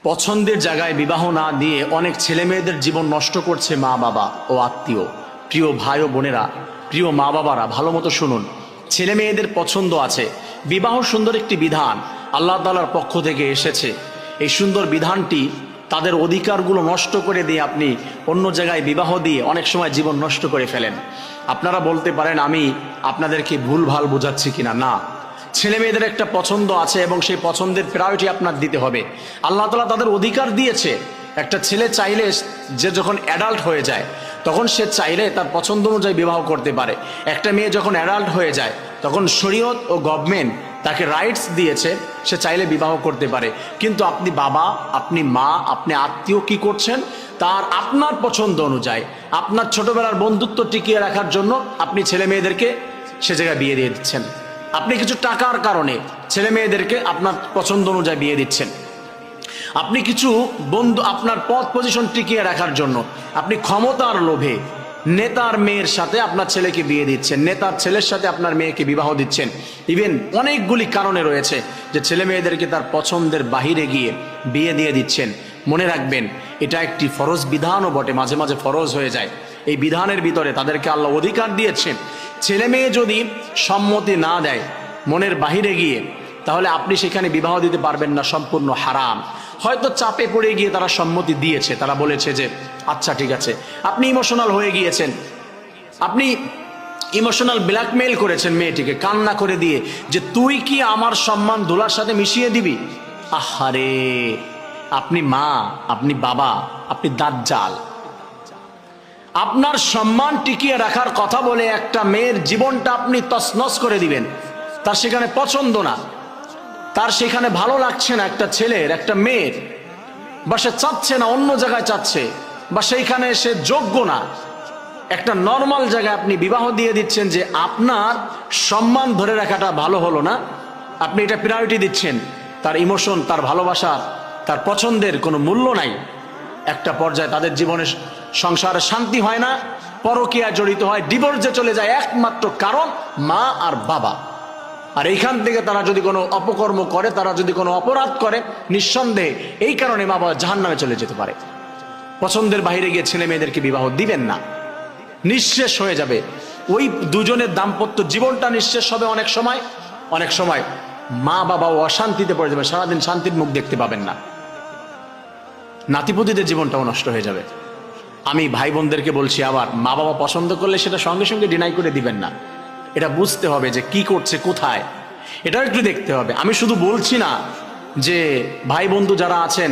পছন্দের জায়গায় বিবাহ না দিয়ে অনেক ছেলে মেয়েদের জীবন নষ্ট করছে মা বাবা ও আত্মীয়। প্রিয় ভাই ও বোনেরা, প্রিয় মা বাবারা, ভালো মতো শুনুন। ছেলে মেয়েদের পছন্দ আছে, বিবাহ সুন্দর একটি বিধান আল্লাহ তাআলার পক্ষ থেকে এসেছে। এই সুন্দর বিধানটি তাদের অধিকারগুলো নষ্ট করে দিয়ে আপনি অন্য জায়গায় বিবাহ দিয়ে অনেক সময় জীবন নষ্ট করে ফেলেন। আপনারা বলতে পারেন আমি আপনাদেরকে ভুলভাল বোঝাচ্ছি কিনা। না, ছেলে মেয়েদের একটা পছন্দ আছে এবং সেই পছন্দের প্রায়োরিটি আপনার দিতে হবে। আল্লাহ তাআলা তাদের অধিকার দিয়েছে। একটা ছেলে চাইলে যে যখন অ্যাডাল্ট হয়ে যায় তখন সে চাইলে তার পছন্দ অনুযায়ী বিবাহ করতে পারে। একটা মেয়ে যখন অ্যাডাল্ট হয়ে যায় তখন শরীয়ত ও গভর্নমেন্ট তাকে রাইটস দিয়েছে, সে চাইলে বিবাহ করতে পারে। কিন্তু আপনি বাবা, আপনি মা, আপনি আত্মীয় কি করছেন, তার আপনার পছন্দ অনুযায়ী আপনার ছোটবেলার বন্ধুত্ব টিকিয়ে রাখার জন্য আপনি ছেলে মেয়েদেরকে সে জায়গায় বিয়ে দিয়ে দিচ্ছেন। আপনি কিছু টাকার কারণে ছেলে মেয়েদেরকে আপনার পছন্দ অনুযায়ী বিয়ে দিচ্ছেন। আপনি কিছু বন্ধু আপনার পদ পজিশন টিকিয়ে রাখার জন্য আপনি ক্ষমতার লোভে নেতার মেয়ের সাথে আপনার ছেলেকে বিয়ে দিচ্ছেন, নেতার ছেলের সাথে আপনার মেয়েকে বিবাহ দিচ্ছেন। ইভেন অনেকগুলি কারণে রয়েছে যে ছেলে মেয়েদেরকে তার পছন্দের বাহিরে গিয়ে বিয়ে দিয়ে দিচ্ছেন। মনে রাখবেন, এটা একটি ফরজ বিধানও বটে, মাঝে মাঝে ফরজ হয়ে যায়। এই বিধানের ভিতরে তাদেরকে আল্লাহ অধিকার দিয়েছেন। ছেলে মেয়ে যদি সম্মতি না দেয় মনের বাহিরে গিয়ে, তাহলে আপনি সেখানে বিবাহ দিতে পারবেন না, সম্পূর্ণ হারাম। হয়তো চাপে পড়ে গিয়ে তারা সম্মতি দিয়েছে, তারা বলেছে যে আচ্ছা ঠিক আছে। আপনি ইমোশনাল হয়ে গিয়েছেন, আপনি ইমোশনাল ব্ল্যাকমেইল করেছেন মেয়েটিকে কান্না করে দিয়ে যে তুই কি আমার সম্মান ধুলার সাথে মিশিয়ে দিবি। আহারে, আপনি মা, আপনি বাবা, আপনি দাজ্জাল। আপনার সম্মান টিকিয়ে রাখার কথা বলে একটা মেয়ের জীবনটা আপনি তছনছ করে দিবেন। তার সেখানে পছন্দ না, তার সেখানে ভালো লাগছে না একটা ছেলের, একটা মেয়ের, বা সে চাচ্ছে না, অন্য জায়গায় চাচ্ছে, বা সেইখানে সে যোগ্য না। একটা নর্মাল জায়গায় আপনি বিবাহ দিয়ে দিচ্ছেন যে আপনার সম্মান ধরে রাখাটা ভালো হলো না, আপনি এটা প্রায়োরিটি দিচ্ছেন। তার ইমোশন, তার ভালোবাসা, তার পছন্দের কোনো মূল্য নাই। একটা পর্যায়ে তাদের জীবনে সংসারে শান্তি হয় না, পরকীয়ায় জড়িত হয়, ডিভোর্সে চলে যায়, একমাত্র কারণ মা আর বাবা। আর এইখান থেকে তারা যদি কোনো অপকর্ম করে, তারা যদি কোনো অপরাধ করে, নিঃসন্দেহে এই কারণে মা বাবা জাহান্নামে চলে যেতে পারে। পছন্দের বাইরে গিয়ে ছেলে মেয়েদেরকে বিবাহ দিবেন না, নিঃশেষ হয়ে যাবে। ওই দুজনের দাম্পত্য জীবনটা নিঃশেষ হবে। অনেক সময় মা বাবাও অশান্তিতে পড়ে যাবে, সারাদিন শান্তির মুখ দেখতে পাবেন না, নাতিপুতিদের জীবনটাও নষ্ট হয়ে যাবে। আমি ভাই বোনদেরকে বলছি, আবার মা বাবা পছন্দ করলে সেটা সঙ্গে সঙ্গে ডিনাই করে দিবেন না। এটা বুঝতে হবে যে কি করছে, কোথায়, এটাও একটু দেখতে হবে। আমি শুধু বলছি না যে ভাই বন্ধু যারা আছেন